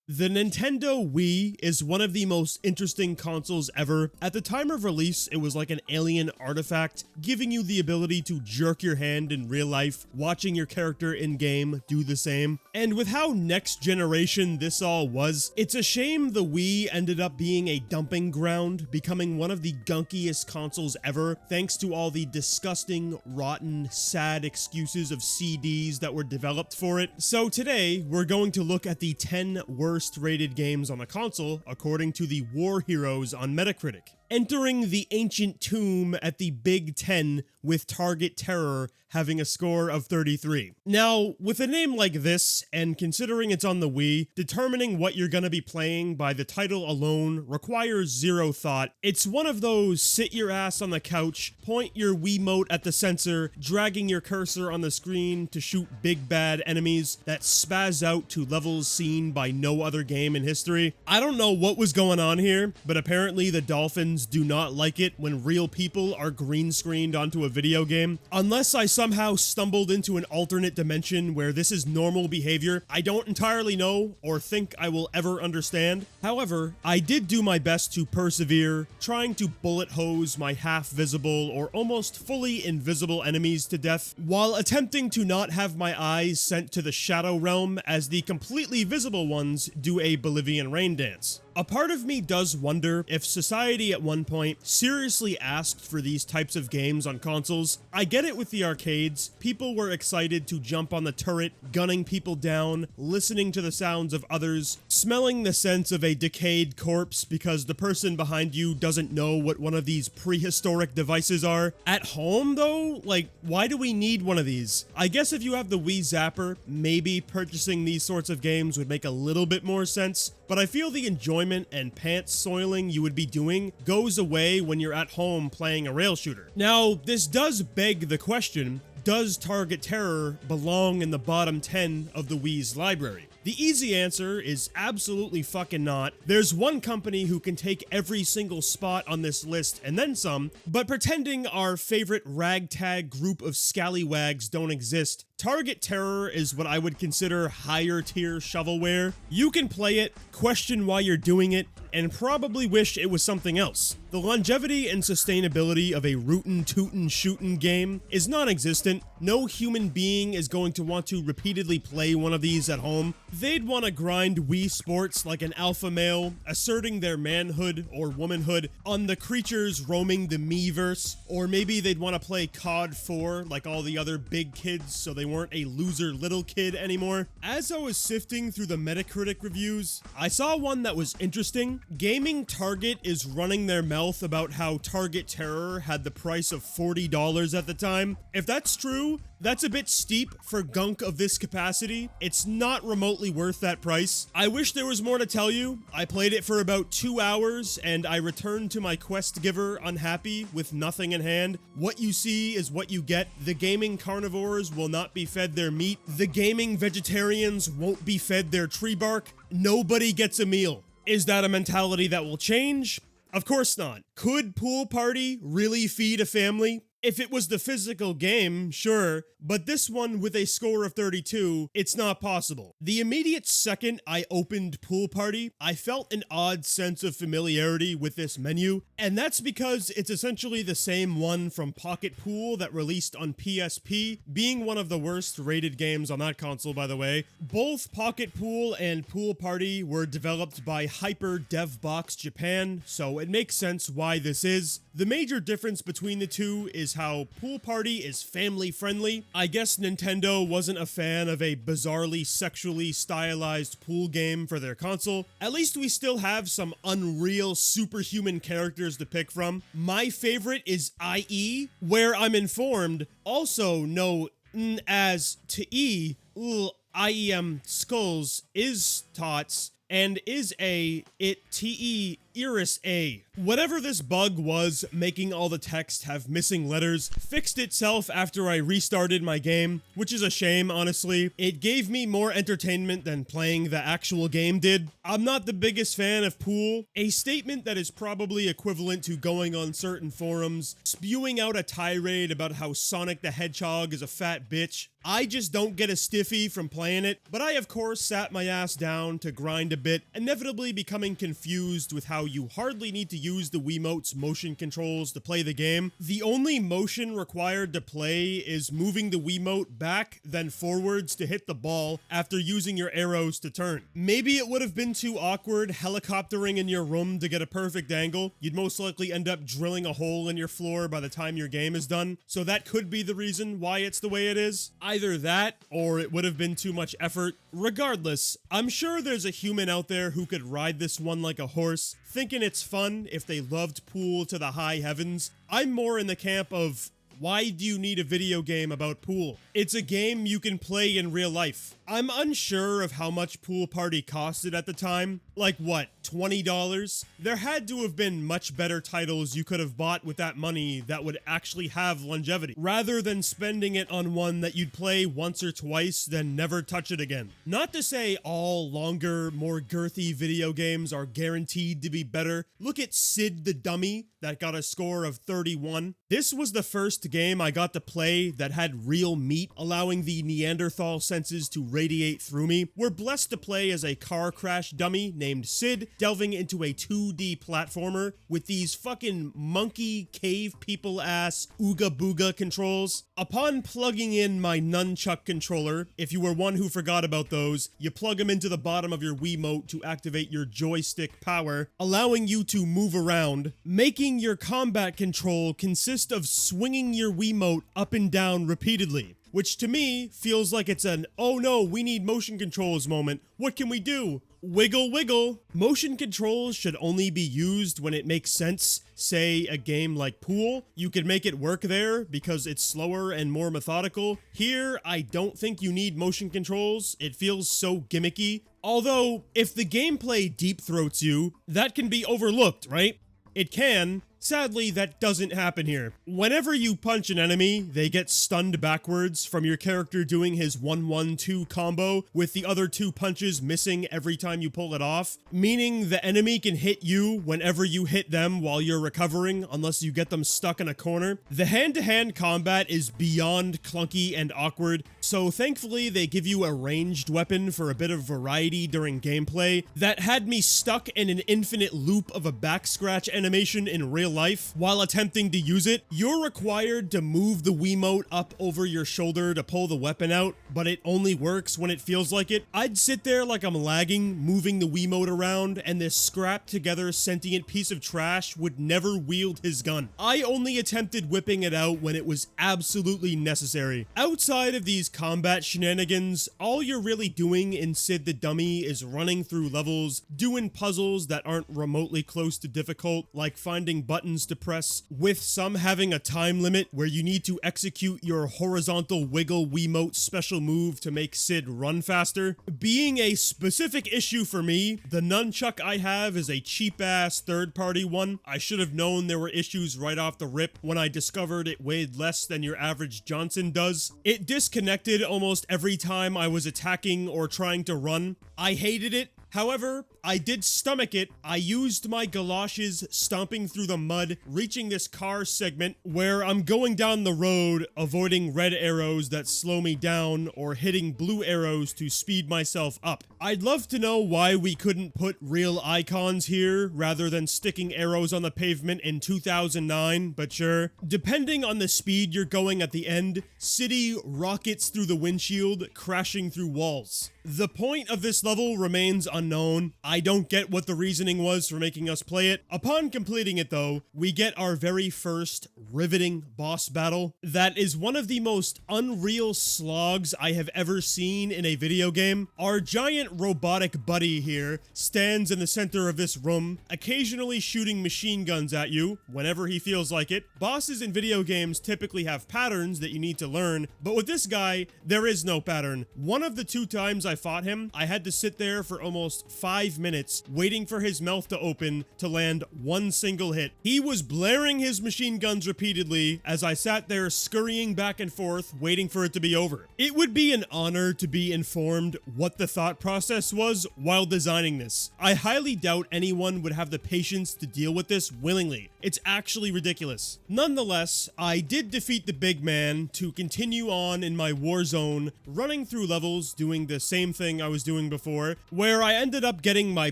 The Nintendo Wii is one of the most interesting consoles ever. At the time of release, it was like an alien artifact, giving you the ability to jerk your hand in real life, watching your character in-game do the same. And with how next generation this all was, it's a shame the Wii ended up being a dumping ground, becoming one of the gunkiest consoles ever, thanks to all the disgusting, rotten, sad excuses of CDs that were developed for it. So today, we're going to look at the 10 worst rated games on the console according to the War Heroes on Metacritic. Entering the ancient tomb at the Big 10 with Target Terror having a score of 33. Now, with a name like this, and considering it's on the Wii, determining what you're gonna be playing by the title alone requires zero thought. It's one of those sit your ass on the couch, point your Wiimote at the sensor, dragging your cursor on the screen to shoot big bad enemies that spaz out to levels seen by no other game in history. I don't know what was going on here, but apparently the Dolphins do not like it when real people are green screened onto a video game. Unless I somehow stumbled into an alternate dimension where this is normal behavior, I don't entirely know or think I will ever understand. However, I did do my best to persevere, trying to bullet hose my half visible or almost fully invisible enemies to death, while attempting to not have my eyes sent to the shadow realm as the completely visible ones do a Bolivian rain dance. A part of me does wonder if society at one point seriously asked for these types of games on consoles. I get it with the arcades, people were excited to jump on the turret, gunning people down, listening to the sounds of others, smelling the scent of a decayed corpse because the person behind you doesn't know what one of these prehistoric devices are. At home though, like, why do we need one of these? I guess if you have the Wii Zapper, maybe purchasing these sorts of games would make a little bit more sense, but I feel the enjoyment and pants soiling you would be doing goes away when you're at home playing a rail shooter. Now, this does beg the question, does Target Terror belong in the bottom 10 of the Wii's library? The easy answer is absolutely fucking not. There's one company who can take every single spot on this list and then some, but pretending our favorite ragtag group of scallywags don't exist, Target Terror is what I would consider higher tier shovelware. You can play it, question why you're doing it, and probably wish it was something else. The longevity and sustainability of a rootin' tootin' shootin' game is non-existent. No human being is going to want to repeatedly play one of these at home. They'd want to grind Wii Sports like an alpha male, asserting their manhood or womanhood on the creatures roaming the Miiverse, or maybe they'd want to play COD 4 like all the other big kids so they weren't a loser little kid anymore. As I was sifting through the Metacritic reviews, I saw one that was interesting. Gaming Target is running their mouth about how Target Terror had the price of $40 at the time. If that's true, that's a bit steep for gunk of this capacity. It's not remotely worth that price. I wish there was more to tell you. I played it for about 2 hours and I returned to my quest giver unhappy with nothing in hand. What you see is what you get. The gaming carnivores will not be fed their meat. The gaming vegetarians won't be fed their tree bark. Nobody gets a meal. Is that a mentality that will change? Of course not. Could Pool Party really feed a family? If it was the physical game, sure, but this one with a score of 32, it's not possible. The immediate second I opened Pool Party, I felt an odd sense of familiarity with this menu, and that's because it's essentially the same one from Pocket Pool that released on PSP, being one of the worst rated games on that console, by the way. Both Pocket Pool and Pool Party were developed by Hyper DevBox Japan, so it makes sense why this is. The major difference between the two is how Pool Party is family friendly. I guess Nintendo wasn't a fan of a bizarrely sexually stylized pool game for their console. At least we still have some unreal superhuman characters to pick from. My favorite is IE, where I'm informed, also no n as to E, IEM skulls is tots, and is a it te Iris A. Whatever this bug was, making all the text have missing letters, fixed itself after I restarted my game, which is a shame, honestly. It gave me more entertainment than playing the actual game did. I'm not the biggest fan of Pool, a statement that is probably equivalent to going on certain forums, spewing out a tirade about how Sonic the Hedgehog is a fat bitch. I just don't get a stiffy from playing it, but I of course sat my ass down to grind a a bit, inevitably becoming confused with how you hardly need to use the Wiimote's motion controls to play the game. The only motion required to play is moving the Wiimote back, then forwards to hit the ball after using your arrows to turn. Maybe it would have been too awkward helicoptering in your room to get a perfect angle. You'd most likely end up drilling a hole in your floor by the time your game is done, so that could be the reason why it's the way it is. Either that, or it would have been too much effort. Regardless, I'm sure there's a human out there who could ride this one like a horse, thinking it's fun if they loved pool to the high heavens. I'm more in the camp of, why do you need a video game about pool? It's a game you can play in real life. I'm unsure of how much Pool Party costed at the time. Like what, $20? There had to have been much better titles you could have bought with that money that would actually have longevity, rather than spending it on one that you'd play once or twice, then never touch it again. Not to say all longer, more girthy video games are guaranteed to be better. Look at Sid the Dummy, that got a score of 31. This was the first game I got to play that had real meat, allowing the Neanderthal senses to radiate through me. We're blessed to play as a car crash dummy named Sid, delving into a 2D platformer with these fucking monkey cave people ass ooga booga controls. Upon plugging in my nunchuck controller, if you were one who forgot about those, you plug them into the bottom of your Wiimote to activate your joystick power, allowing you to move around, making your combat control consist of swinging your Wiimote up and down repeatedly. Which to me feels like it's an, oh no, we need motion controls moment. What can we do? Wiggle wiggle. Motion controls should only be used when it makes sense. Say a game like Pool, you could make it work there because it's slower and more methodical. Here, I don't think you need motion controls. It feels so gimmicky. Although, if the gameplay deep throats you, that can be overlooked, right? It can. Sadly, that doesn't happen here. Whenever you punch an enemy, they get stunned backwards from your character doing his 1-1-2 combo, with the other two punches missing every time you pull it off, meaning the enemy can hit you whenever you hit them while you're recovering, unless you get them stuck in a corner. The hand-to-hand combat is beyond clunky and awkward, so thankfully they give you a ranged weapon for a bit of variety during gameplay that had me stuck in an infinite loop of a back scratch animation in real life while attempting to use it. You're required to move the Wiimote up over your shoulder to pull the weapon out, but it only works when it feels like it. I'd sit there like I'm lagging, moving the Wiimote around, and this scrapped together sentient piece of trash would never wield his gun. I only attempted whipping it out when it was absolutely necessary. Outside of these combat shenanigans, all you're really doing in Sid the Dummy is running through levels, doing puzzles that aren't remotely close to difficult, like finding buttons to press, with some having a time limit where you need to execute your horizontal wiggle Wiimote special move to make Sid run faster. Being a specific issue for me, the nunchuck I have is a cheap-ass third-party one. I should have known there were issues right off the rip when I discovered it weighed less than your average Johnson does. It disconnected almost every time I was attacking or trying to run. I hated it. However, I did stomach it. I used my galoshes stomping through the mud, reaching this car segment where I'm going down the road, avoiding red arrows that slow me down or hitting blue arrows to speed myself up. I'd love to know why we couldn't put real icons here rather than sticking arrows on the pavement in 2009, but sure. Depending on the speed you're going at the end, City rockets through the windshield, crashing through walls. The point of this level remains unknown. I don't get what the reasoning was for making us play it. Upon completing it though, we get our very first riveting boss battle. That is one of the most unreal slogs I have ever seen in a video game. Our giant robotic buddy here stands in the center of this room, occasionally shooting machine guns at you whenever he feels like it. Bosses in video games typically have patterns that you need to learn, but with this guy, there is no pattern. One of the two times I fought him, I had to sit there for almost 5 minutes waiting for his mouth to open to land one single hit. He was blaring his machine guns repeatedly as I sat there scurrying back and forth waiting for it to be over. It would be an honor to be informed what the thought process was while designing this. I highly doubt anyone would have the patience to deal with this willingly. It's actually ridiculous. Nonetheless, I did defeat the big man to continue on in my war zone, running through levels doing the same thing I was doing before, where I I ended up getting my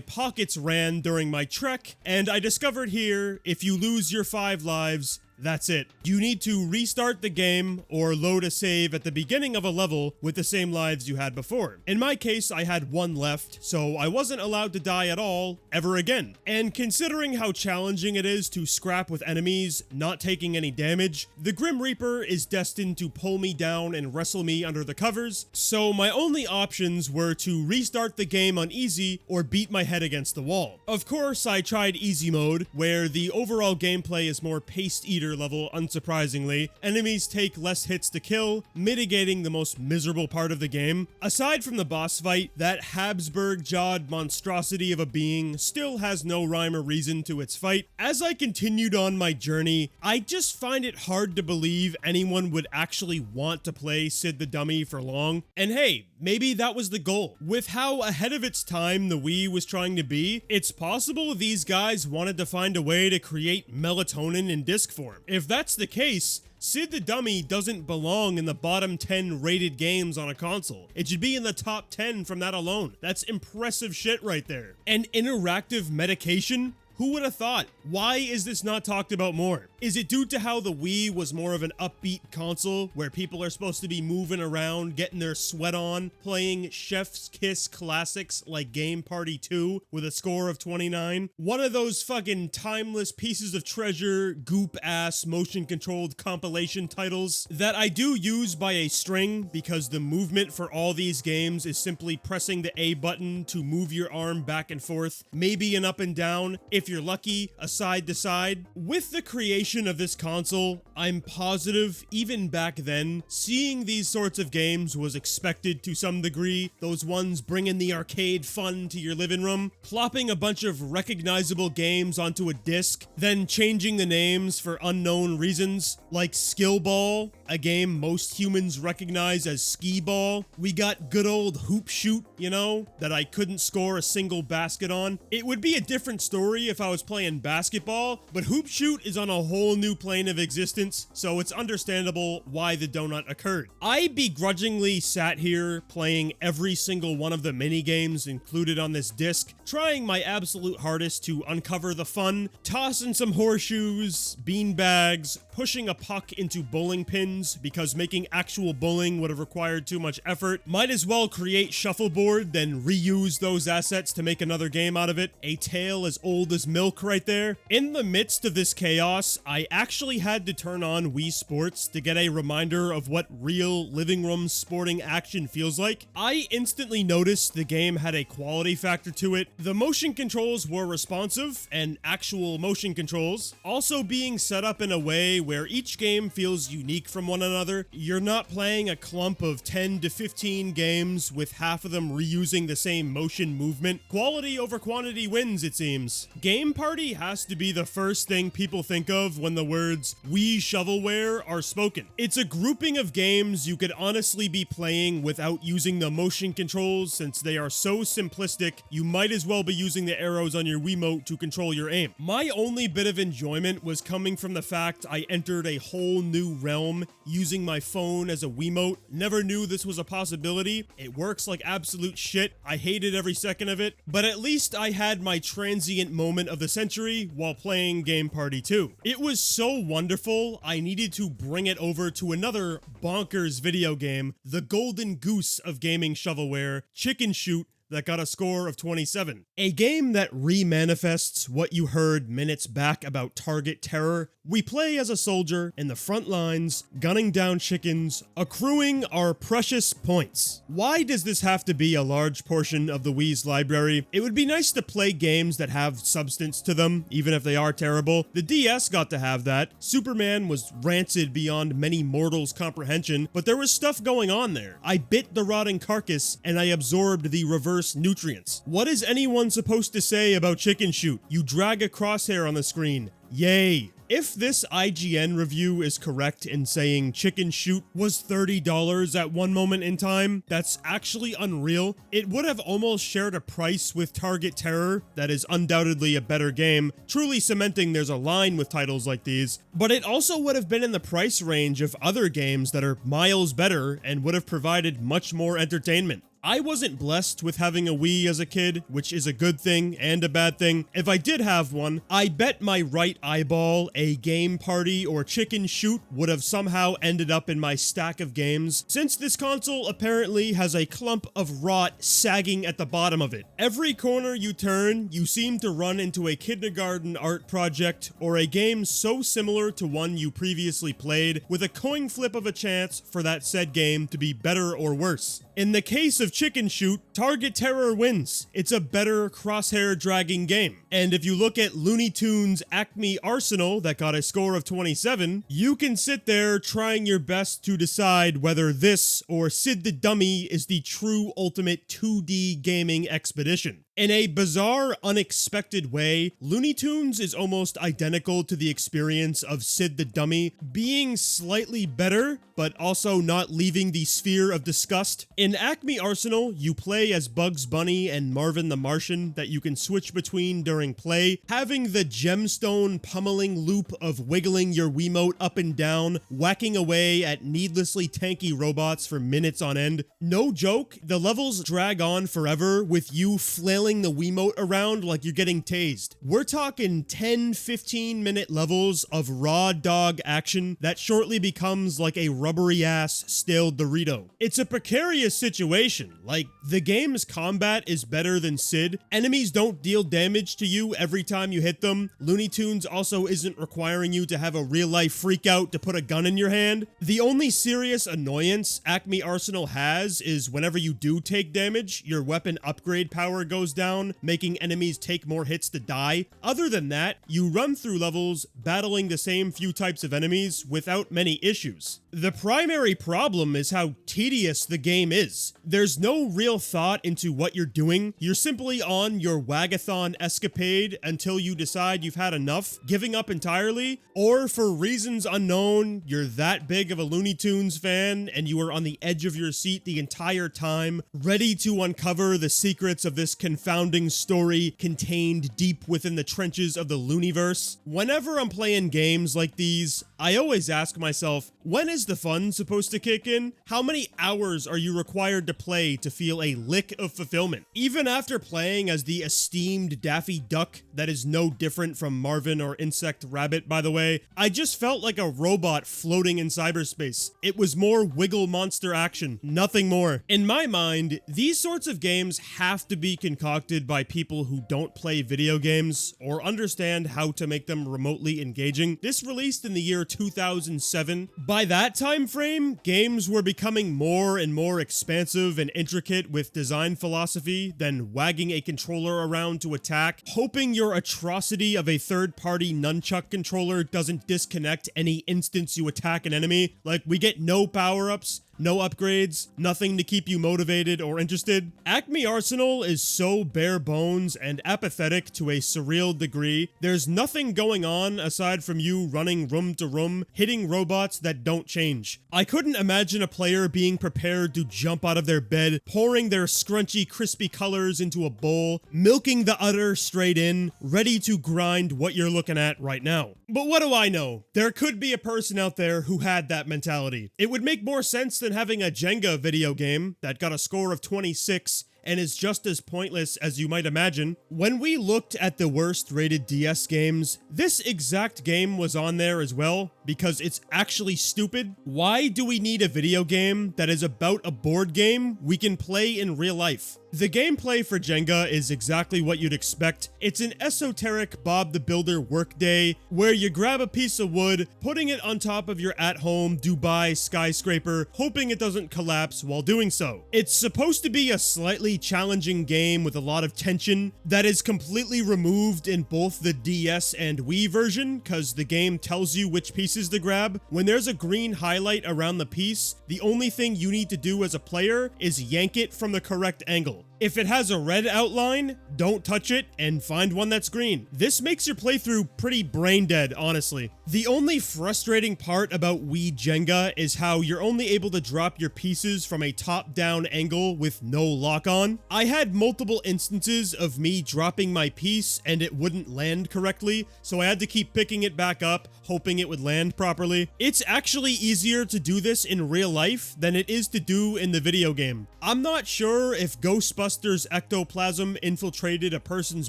pockets ran during my trek, and I discovered here, if you lose your 5 lives, that's it. You need to restart the game or load a save at the beginning of a level with the same lives you had before. In my case, I had 1 left, so I wasn't allowed to die at all, ever again. And considering how challenging it is to scrap with enemies, not taking any damage, the Grim Reaper is destined to pull me down and wrestle me under the covers, so my only options were to restart the game on easy or beat my head against the wall. Of course, I tried easy mode, where the overall gameplay is more paced eater level, unsurprisingly. Enemies take less hits to kill, mitigating the most miserable part of the game. Aside from the boss fight, that Habsburg-jawed monstrosity of a being still has no rhyme or reason to its fight. As I continued on my journey, I just find it hard to believe anyone would actually want to play Sid the Dummy for long. And hey, maybe that was the goal. With how ahead of its time the Wii was trying to be, it's possible these guys wanted to find a way to create melatonin in disc form. If that's the case, Sid the Dummy doesn't belong in the bottom 10 rated games on a console. It should be in the top 10 from that alone. That's impressive shit right there. And interactive medication? Who would have thought? Why is this not talked about more? Is it due to how the Wii was more of an upbeat console where people are supposed to be moving around, getting their sweat on, playing Chef's Kiss classics like Game Party 2 with a score of 29? One of those fucking timeless pieces of treasure, goop-ass, motion-controlled compilation titles that I do use by a string because the movement for all these games is simply pressing the A button to move your arm back and forth, maybe an up and down, if you're lucky, a side to side. With the creation of this console, I'm positive, even back then, seeing these sorts of games was expected to some degree. Those ones bringing the arcade fun to your living room, plopping a bunch of recognizable games onto a disc, then changing the names for unknown reasons, like Skill Ball, a game most humans recognize as Skee Ball. We got good old Hoop Shoot, you know, that I couldn't score a single basket on. It would be a different story if I was playing basketball, but Hoop Shoot is on a whole new plane of existence, so it's understandable why the donut occurred. I begrudgingly sat here playing every single one of the mini games included on this disc, trying my absolute hardest to uncover the fun, tossing some horseshoes, bean bags, pushing a puck into bowling pins because making actual bowling would have required too much effort. Might as well create shuffleboard, then reuse those assets to make another game out of it. A tale as old as milk right there. In the midst of this chaos, I actually had to turn on Wii Sports to get a reminder of what real living room sporting action feels like. I instantly noticed the game had a quality factor to it. The motion controls were responsive and actual motion controls, also being set up in a way where each game feels unique from one another. You're not playing a clump of 10 to 15 games with half of them reusing the same motion movement. Quality over quantity wins, it seems. Game Party has to be the first thing people think of when the words Wii shovelware are spoken. It's a grouping of games you could honestly be playing without using the motion controls, since they are so simplistic, you might as well be using the arrows on your Wiimote to control your aim. My only bit of enjoyment was coming from the fact I entered a whole new realm using my phone as a Wiimote. Never knew this was a possibility. It works like absolute shit. I hated every second of it, but at least I had my transient moment of the century while playing Game Party 2. It was so wonderful, I needed to bring it over to another bonkers video game, the golden goose of gaming shovelware, Chicken Shoot, that got a score of 27. A game that re-manifests what you heard minutes back about target terror. We play as a soldier in the front lines, gunning down chickens, accruing our precious points. Why does this have to be a large portion of the Wii's library? It would be nice to play games that have substance to them, even if they are terrible. The DS got to have that. Superman was rancid beyond many mortals' comprehension, but there was stuff going on there. I bit the rotting carcass, and I absorbed the reverse nutrients. What is anyone supposed to say about Chicken Shoot? You drag a crosshair on the screen. Yay. If this IGN review is correct in saying Chicken Shoot was $30 at one moment in time, that's actually unreal. It would have almost shared a price with Target Terror, that is undoubtedly a better game, truly cementing there's a line with titles like these, but it also would have been in the price range of other games that are miles better and would have provided much more entertainment. I wasn't blessed with having a Wii as a kid, which is a good thing and a bad thing. If I did have one, I bet my right eyeball, a Game Party or Chicken Shoot would have somehow ended up in my stack of games, since this console apparently has a clump of rot sagging at the bottom of it. Every corner you turn, you seem to run into a kindergarten art project or a game so similar to one you previously played, with a coin flip of a chance for that said game to be better or worse. In the case of Chicken Shoot, Target Terror wins. It's a better crosshair dragging game. And if you look at Looney Tunes' Acme Arsenal that got a score of 27, you can sit there trying your best to decide whether this or Sid the Dummy is the true ultimate 2D gaming expedition. In a bizarre, unexpected way, Looney Tunes is almost identical to the experience of Sid the Dummy, being slightly better, but also not leaving the sphere of disgust. In Acme Arsenal, you play as Bugs Bunny and Marvin the Martian that you can switch between during play, having the gemstone pummeling loop of wiggling your Wiimote up and down, whacking away at needlessly tanky robots for minutes on end. No joke, the levels drag on forever with you flailing the Wiimote around like you're getting tased. We're talking 10-15 minute levels of raw dog action that shortly becomes like a rubbery ass stale Dorito. It's a precarious situation. Like, the game's combat is better than Sid. Enemies don't deal damage to you every time you hit them. Looney Tunes also isn't requiring you to have a real life freak out to put a gun in your hand. The only serious annoyance Acme Arsenal has is whenever you do take damage, your weapon upgrade power goes down, making enemies take more hits to die. Other than that, you run through levels battling the same few types of enemies without many issues. The primary problem is how tedious the game is. There's no real thought into what you're doing. You're simply on your wagathon escapade until you decide you've had enough, giving up entirely, or for reasons unknown, you're that big of a Looney Tunes fan and you are on the edge of your seat the entire time, ready to uncover the secrets of this confounding story contained deep within the trenches of the Looniverse. Whenever I'm playing games like these, I always ask myself, when is the fun supposed to kick in? How many hours are you required to play to feel a lick of fulfillment? Even after playing as the esteemed Daffy Duck, that is no different from Marvin or Insect Rabbit, by the way, I just felt like a robot floating in cyberspace. It was more wiggle monster action, nothing more. In my mind, these sorts of games have to be concocted by people who don't play video games or understand how to make them remotely engaging. This released in the year 2007. By that time frame, games were becoming more and more expansive and intricate with design philosophy than wagging a controller around to attack, hoping your atrocity of a third-party nunchuck controller doesn't disconnect any instance you attack an enemy. Like, we get no power-ups, no upgrades, nothing to keep you motivated or interested. Acme Arsenal is so bare bones and apathetic to a surreal degree. There's nothing going on aside from you running room to room, hitting robots that don't change. I couldn't imagine a player being prepared to jump out of their bed, pouring their scrunchy, crispy colors into a bowl, milking the udder straight in, ready to grind what you're looking at right now. But what do I know? There could be a person out there who had that mentality. It would make more sense than having a Jenga video game that got a score of 26 and is just as pointless as you might imagine. When we looked at the worst rated DS games, this exact game was on there as well, because it's actually stupid. Why do we need a video game that is about a board game we can play in real life? The gameplay for Jenga is exactly what you'd expect. It's an esoteric Bob the Builder workday where you grab a piece of wood, putting it on top of your at-home Dubai skyscraper, hoping it doesn't collapse while doing so. It's supposed to be a slightly challenging game with a lot of tension that is completely removed in both the DS and Wii version, because the game tells you which pieces to grab. When there's a green highlight around the piece, the only thing you need to do as a player is yank it from the correct angle. If it has a red outline, don't touch it and find one that's green. This makes your playthrough pretty brain dead, honestly. The only frustrating part about Wii Jenga is how you're only able to drop your pieces from a top-down angle with no lock-on. I had multiple instances of me dropping my piece and it wouldn't land correctly, so I had to keep picking it back up, hoping it would land properly. It's actually easier to do this in real life than it is to do in the video game. I'm not sure if Ghostbusters ectoplasm infiltrated a person's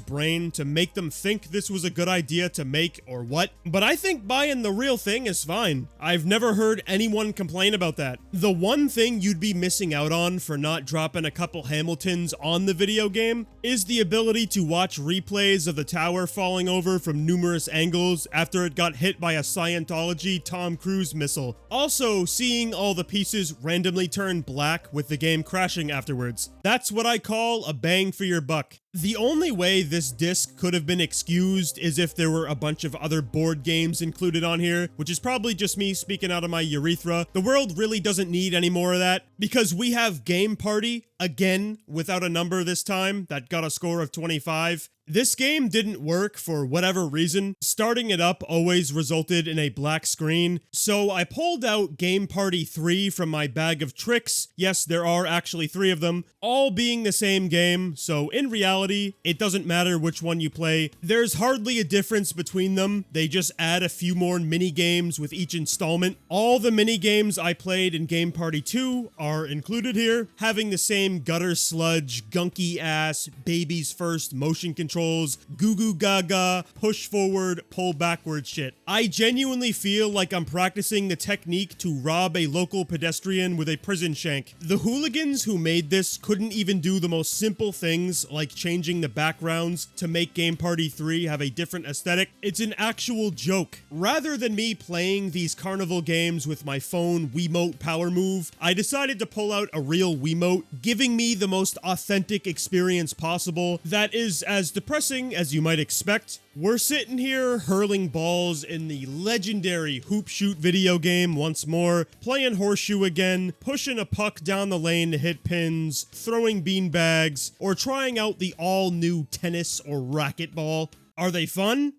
brain to make them think this was a good idea to make or what, but I think buying the real thing is fine. I've never heard anyone complain about that. The one thing you'd be missing out on for not dropping a couple Hamiltons on the video game is the ability to watch replays of the tower falling over from numerous angles after it got hit by a Scientology Tom Cruise missile. Also, seeing all the pieces randomly turn black with the game crashing afterwards. That's what I call a bang for your buck. The only way this disc could have been excused is if there were a bunch of other board games included on here, which is probably just me speaking out of my urethra. The world really doesn't need any more of that, because we have Game Party, again, without a number this time, that got a score of 25. This game didn't work for whatever reason. Starting it up always resulted in a black screen, so I pulled out Game Party 3 from my bag of tricks. Yes, there are actually 3 of them, all being the same game, so in reality, it doesn't matter which one you play. There's hardly a difference between them. They just add a few more mini games with each installment. All the mini games I played in Game Party 2 are included here, having the same gutter sludge, gunky ass, babies first motion control, goo goo gaga, push forward, pull backward shit. I genuinely feel like I'm practicing the technique to rob a local pedestrian with a prison shank. The hooligans who made this couldn't even do the most simple things like changing the backgrounds to make Game Party 3 have a different aesthetic. It's an actual joke. Rather than me playing these carnival games with my phone Wiimote power move, I decided to pull out a real Wiimote, giving me the most authentic experience possible that is as depressing as you might expect. We're sitting here hurling balls in the legendary Hoop Shoot video game once more, playing horseshoe again, pushing a puck down the lane to hit pins, throwing beanbags, or trying out the all-new tennis or racquetball. Are they fun?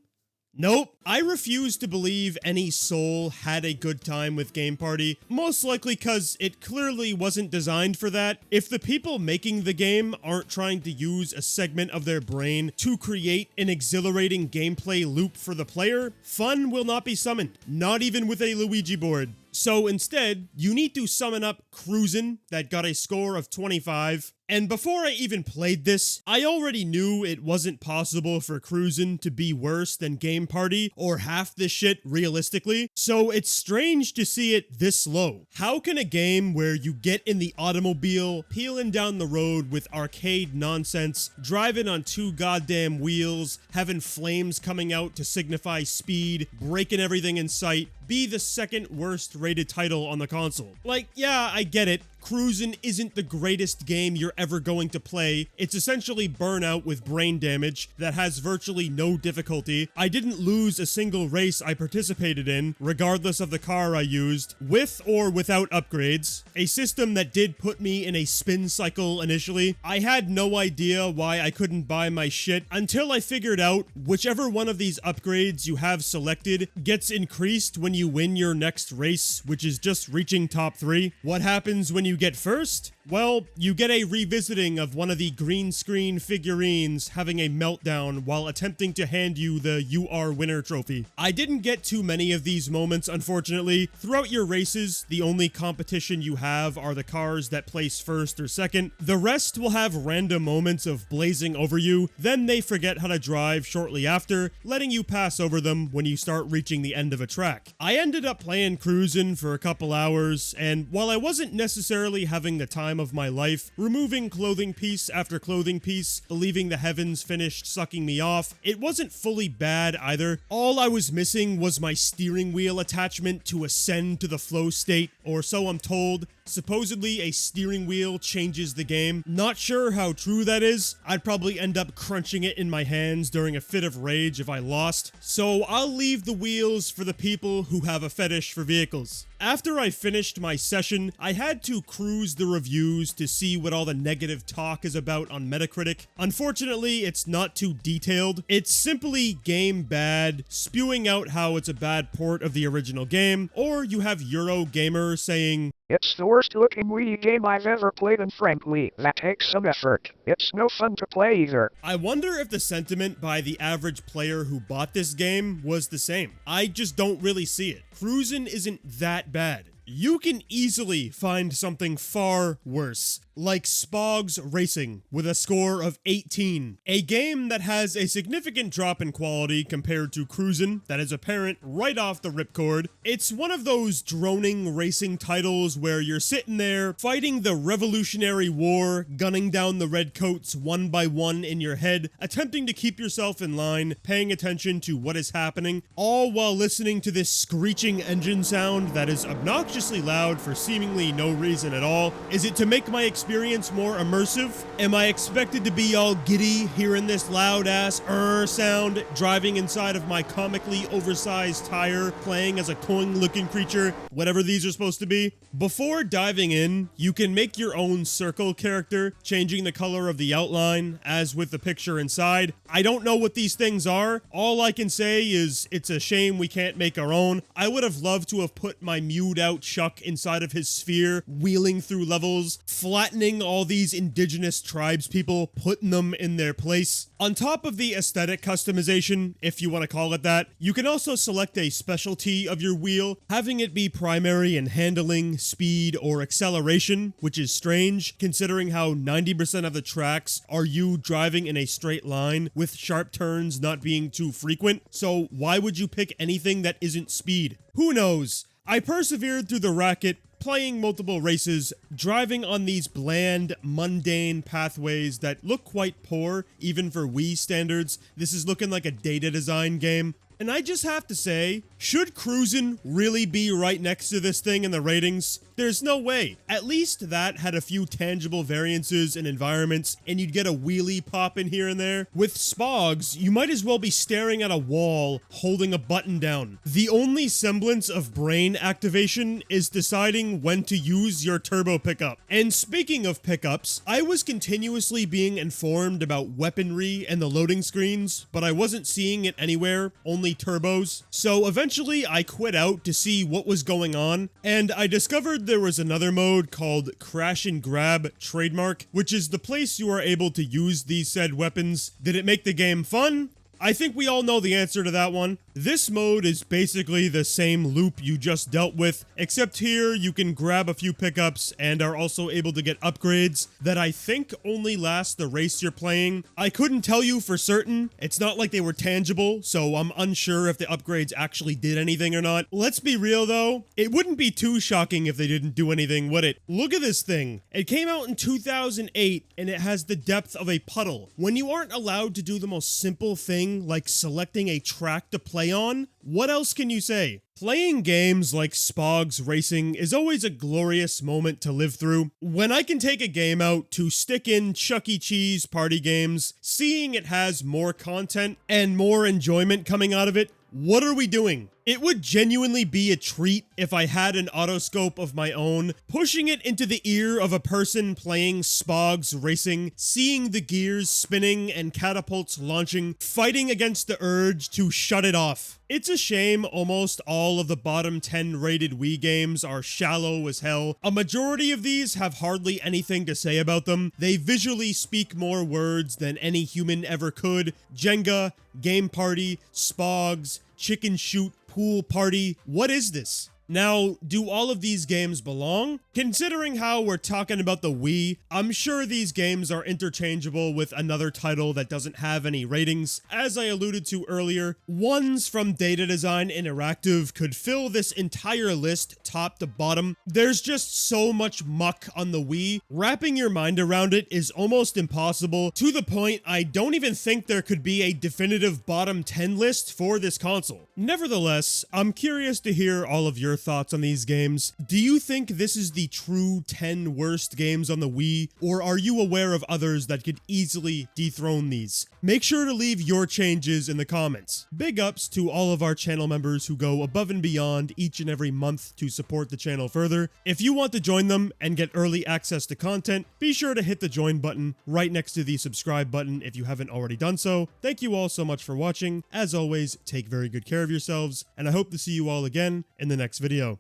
Nope. I refuse to believe any soul had a good time with Game Party, most likely because it clearly wasn't designed for that. If the people making the game aren't trying to use a segment of their brain to create an exhilarating gameplay loop for the player, fun will not be summoned, not even with a Luigi board. So instead, you need to summon up Cruisin', that got a score of 25. And before I even played this, I already knew it wasn't possible for Cruisin' to be worse than Game Party, or half this shit realistically, so it's strange to see it this low. How can a game where you get in the automobile, peeling down the road with arcade nonsense, driving on 2 goddamn wheels, having flames coming out to signify speed, breaking everything in sight, be the second worst rated title on the console? Like, yeah, I get it. Cruisin' isn't the greatest game you're ever going to play. It's essentially Burnout with brain damage that has virtually no difficulty. I didn't lose a single race I participated in, regardless of the car I used, with or without upgrades. A system that did put me in a spin cycle initially. I had no idea why I couldn't buy my shit until I figured out whichever one of these upgrades you have selected gets increased when you win your next race, which is just reaching top 3. What happens when you get first? Well, you get a revisiting of one of the green screen figurines having a meltdown while attempting to hand you the "You Are Winner" trophy. I didn't get too many of these moments, unfortunately. Throughout your races, the only competition you have are the cars that place first or second. The rest will have random moments of blazing over you, then they forget how to drive shortly after, letting you pass over them when you start reaching the end of a track. I ended up playing Cruisin' for a couple hours, and while I wasn't necessarily having the time of my life, removing clothing piece after clothing piece, believing the heavens finished sucking me off, it wasn't fully bad either. All I was missing was my steering wheel attachment to ascend to the flow state, or so I'm told. Supposedly a steering wheel changes the game. Not sure how true that is. I'd probably end up crunching it in my hands during a fit of rage if I lost. So I'll leave the wheels for the people who have a fetish for vehicles. After I finished my session, I had to cruise the reviews to see what all the negative talk is about on Metacritic. Unfortunately, it's not too detailed. It's simply game bad, spewing out how it's a bad port of the original game, or you have Eurogamer saying, "It's the worst looking Wii game I've ever played, and frankly, that takes some effort. It's no fun to play either." I wonder if the sentiment by the average player who bought this game was the same. I just don't really see it. Cruisin' isn't that bad. You can easily find something far worse, like Spogs Racing with a score of 18, a game that has a significant drop in quality compared to Cruisin' that is apparent right off the ripcord. It's one of those droning racing titles where you're sitting there fighting the Revolutionary War, gunning down the redcoats one by one in your head, attempting to keep yourself in line, paying attention to what is happening, all while listening to this screeching engine sound that is obnoxiously loud for seemingly no reason at all. Is it to make my experience more immersive? Am I expected to be all giddy hearing this loud ass sound driving inside of my comically oversized tire, playing as a coin looking creature, whatever these are supposed to be? Before diving in, you can make your own circle character, changing the color of the outline as with the picture inside. I don't know what these things are. All I can say is it's a shame we can't make our own. I would have loved to have put my mewed out Chuck inside of his sphere, wheeling through levels, flattening all these indigenous tribes people, putting them in their place. On top of the aesthetic customization, if you want to call it that, you can also select a specialty of your wheel, having it be primary in handling, speed, or acceleration, which is strange considering how 90% of the tracks are you driving in a straight line with sharp turns not being too frequent. So why would you pick anything that isn't speed? Who knows? I persevered through the racket, playing multiple races, driving on these bland, mundane pathways that look quite poor, even for Wii standards. This is looking like a data design game. And I just have to say, should Cruisin' really be right next to this thing in the ratings? There's no way. At least that had a few tangible variances in environments, and you'd get a wheelie pop in here and there. With Spogs, you might as well be staring at a wall, holding a button down. The only semblance of brain activation is deciding when to use your turbo pickup. And speaking of pickups, I was continuously being informed about weaponry and the loading screens, but I wasn't seeing it anywhere, only turbos. So eventually I quit out to see what was going on, and I discovered there was another mode called Crash and Grab Trademark, which is the place you are able to use these said weapons. Did it make the game fun? I think we all know the answer to that one. This mode is basically the same loop you just dealt with, except here you can grab a few pickups and are also able to get upgrades that I think only last the race you're playing. I couldn't tell you for certain. It's not like they were tangible, so I'm unsure if the upgrades actually did anything or not. Let's be real though, it wouldn't be too shocking if they didn't do anything, would it? Look at this thing. It came out in 2008 and it has the depth of a puddle. When you aren't allowed to do the most simple thing like selecting a track to play on, what else can you say? Playing games like Spogs Racing is always a glorious moment to live through. When I can take a game out to stick in Chuck E. Cheese party games, seeing it has more content and more enjoyment coming out of it, what are we doing? It would genuinely be a treat if I had an autoscope of my own, pushing it into the ear of a person playing Spogs Racing, seeing the gears spinning and catapults launching, fighting against the urge to shut it off. It's a shame almost all of the bottom 10 rated Wii games are shallow as hell. A majority of these have hardly anything to say about them. They visually speak more words than any human ever could. Jenga, Game Party, Spogs, Chicken Shoot, Pool Party. What is this? Now, do all of these games belong? Considering how we're talking about the Wii, I'm sure these games are interchangeable with another title that doesn't have any ratings. As I alluded to earlier, ones from Data Design Interactive could fill this entire list top to bottom. There's just so much muck on the Wii. Wrapping your mind around it is almost impossible, to the point I don't even think there could be a definitive bottom 10 list for this console. Nevertheless, I'm curious to hear all of your your thoughts on these games. Do you think this is the true 10 worst games on the Wii, or are you aware of others that could easily dethrone these? Make sure to leave your changes in the comments. Big ups to all of our channel members who go above and beyond each and every month to support the channel further. If you want to join them and get early access to content, be sure to hit the join button right next to the subscribe button if you haven't already done so. Thank you all so much for watching. As always, take very good care of yourselves, and I hope to see you all again in the next video.